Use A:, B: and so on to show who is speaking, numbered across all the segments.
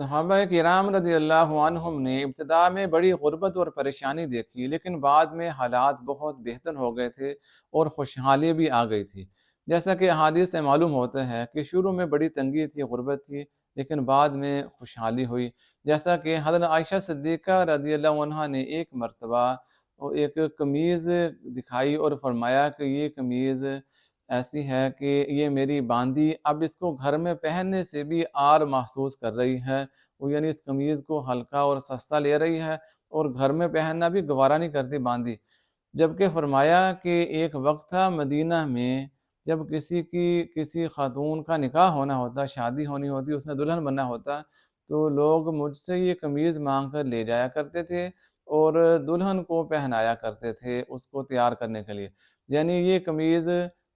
A: صحابہ کرام رضی اللہ عنہم نے ابتدا میں بڑی غربت اور پریشانی دیکھی، لیکن بعد میں حالات بہت بہتر ہو گئے تھے اور خوشحالی بھی آ گئی تھی۔ جیسا کہ احادیث سے معلوم ہوتا ہے کہ شروع میں بڑی تنگی تھی، غربت تھی، لیکن بعد میں خوشحالی ہوئی۔ جیسا کہ حضرت عائشہ صدیقہ رضی اللہ عنہا نے ایک مرتبہ ایک قمیض دکھائی اور فرمایا کہ یہ قمیض ایسی ہے کہ یہ میری باندی اب اس کو گھر میں پہننے سے بھی عار محسوس کر رہی ہے، وہ یعنی اس قمیض کو ہلکا اور سستا لے رہی ہے اور گھر میں پہننا بھی گوارا نہیں کرتی باندی۔ جبکہ فرمایا کہ ایک وقت تھا مدینہ میں جب کسی خاتون کا نکاح ہونا ہوتا، شادی ہونی ہوتی، اس نے دلہن بننا ہوتا، تو لوگ مجھ سے یہ قمیض مانگ کر لے جایا کرتے تھے اور دلہن کو پہنایا کرتے تھے اس کو تیار کرنے کے لیے۔ یعنی یہ قمیض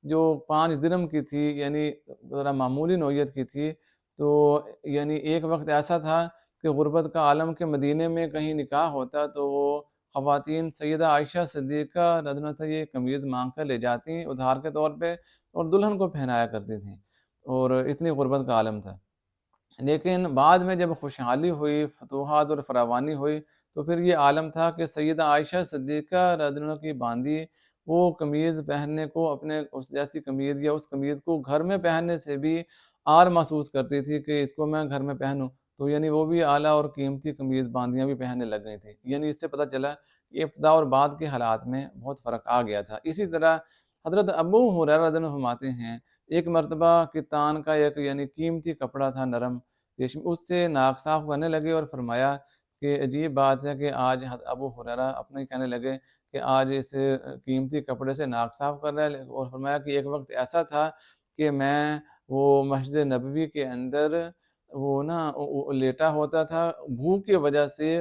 A: جو 5 درہم کی تھی، یعنی ذرا معمولی نوعیت کی تھی، تو یعنی ایک وقت ایسا تھا کہ غربت کا عالم کے مدینے میں کہیں نکاح ہوتا تو وہ خواتین سیدہ عائشہ صدیقہ رضی اللہ عنہا سے یہ قمیض مانگ کر لے جاتی ادھار کے طور پہ اور دلہن کو پہنایا کرتی تھیں، اور اتنی غربت کا عالم تھا۔ لیکن بعد میں جب خوشحالی ہوئی، فتوحات اور فراوانی ہوئی، تو پھر یہ عالم تھا کہ سیدہ عائشہ صدیقہ رضی اللہ عنہا کی باندی وہ قمیض پہننے کو، اپنے اس جیسی قمیض یا اس قمیض کو گھر میں پہننے سے بھی عار محسوس کرتی تھی کہ اس کو میں گھر میں پہنوں، تو یعنی وہ بھی اعلیٰ اور قیمتی قمیض باندیاں بھی پہننے لگ گئی تھیں۔ یعنی اس سے پتہ چلا کہ ابتدا اور بعد کے حالات میں بہت فرق آ گیا تھا۔ اسی طرح حضرت ابو ہریرہ رضی اللہ عنہ فرماتے ہیں، ایک مرتبہ کتان کا ایک یعنی قیمتی کپڑا تھا، نرم ریشمی، اس سے ناک صاف کرنے لگے اور فرمایا کہ عجیب بات ہے کہ آج ابو ہریرہ اپنے کہنے لگے کہ آج اس قیمتی کپڑے سے ناک صاف کر رہا ہے، اور فرمایا کہ ایک وقت ایسا تھا کہ میں وہ مسجد نبوی کے اندر وہ لیٹا ہوتا تھا، بھوک کی وجہ سے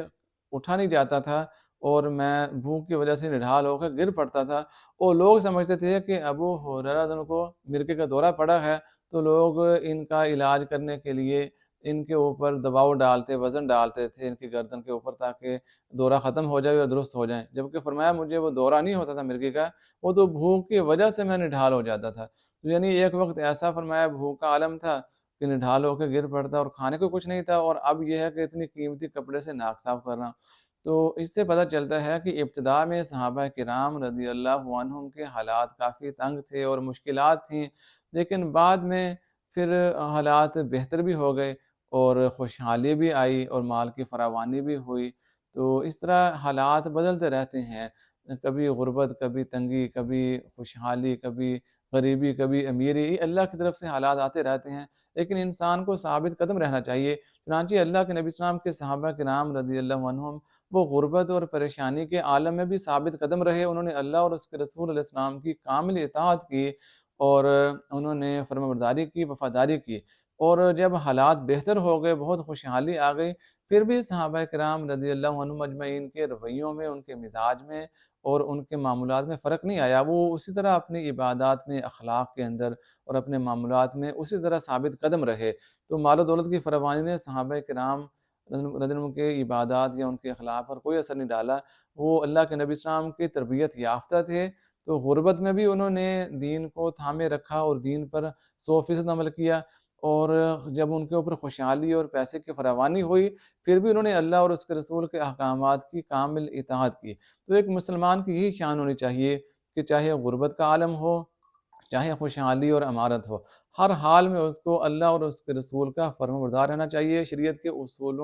A: اٹھا نہیں جاتا تھا اور میں بھوک کی وجہ سے نڈھال ہو کر گر پڑتا تھا، اور لوگ سمجھتے تھے کہ ابو ہریرہ ان کو مرگے کا دورہ پڑا ہے، تو لوگ ان کا علاج کرنے کے لیے ان کے اوپر دباؤ ڈالتے، وزن ڈالتے تھے ان کی گردن کے اوپر تاکہ دورہ ختم ہو جائے اور درست ہو جائیں، جبکہ فرمایا مجھے وہ دورہ نہیں ہوتا تھا مرگی کا، وہ تو بھوک کی وجہ سے میں نڈھال ہو جاتا تھا۔ تو یعنی ایک وقت ایسا فرمایا بھوک کا عالم تھا کہ نڈھال ہو کے گر پڑتا اور کھانے کو کچھ نہیں تھا، اور اب یہ ہے کہ اتنی قیمتی کپڑے سے ناک صاف کرنا۔ تو اس سے پتہ چلتا ہے کہ ابتدا میں صحابہ کرام رضی اللہ عنہم کے حالات کافی تنگ تھے اور مشکلات تھیں، لیکن بعد میں پھر حالات بہتر بھی ہو گئے اور خوشحالی بھی آئی اور مال کی فراوانی بھی ہوئی۔ تو اس طرح حالات بدلتے رہتے ہیں، کبھی غربت، کبھی تنگی، کبھی خوشحالی، کبھی غریبی، کبھی امیری، یہ اللہ کی طرف سے حالات آتے رہتے ہیں، لیکن انسان کو ثابت قدم رہنا چاہیے۔ چنانچہ اللہ کے نبی صلی اللہ علیہ وسلم کے صحابہ کرام رضی اللہ عنہم وہ غربت اور پریشانی کے عالم میں بھی ثابت قدم رہے، انہوں نے اللہ اور اس کے رسول علیہ السلام کی کامل اطاعت کی اور انہوں نے فرمانبرداری کی، وفاداری کی، اور جب حالات بہتر ہو گئے، بہت خوشحالی آ گئی، پھر بھی صحابہ کرام رضی اللہ عنہم اجمعین کے رویوں میں، ان کے مزاج میں اور ان کے معمولات میں فرق نہیں آیا، وہ اسی طرح اپنی عبادات میں، اخلاق کے اندر اور اپنے معمولات میں اسی طرح ثابت قدم رہے۔ تو مال و دولت کی فراوانی نے صحابہ کرام رضی اللہ عنہم کے عبادات یا ان کے اخلاق پر کوئی اثر نہیں ڈالا، وہ اللہ کے نبی صلی اللہ علیہ وسلم کی تربیت یافتہ تھے، تو غربت میں بھی انہوں نے دین کو تھامے رکھا اور دین پر 100% عمل کیا، اور جب ان کے اوپر خوشحالی اور پیسے کی فراوانی ہوئی، پھر بھی انہوں نے اللہ اور اس کے رسول کے احکامات کی کامل اطاعت کی۔ تو ایک مسلمان کی یہی شان ہونی چاہیے کہ چاہے غربت کا عالم ہو، چاہے خوشحالی اور امارت ہو، ہر حال میں اس کو اللہ اور اس کے رسول کا فرمانبردار رہنا چاہیے، شریعت کے اصولوں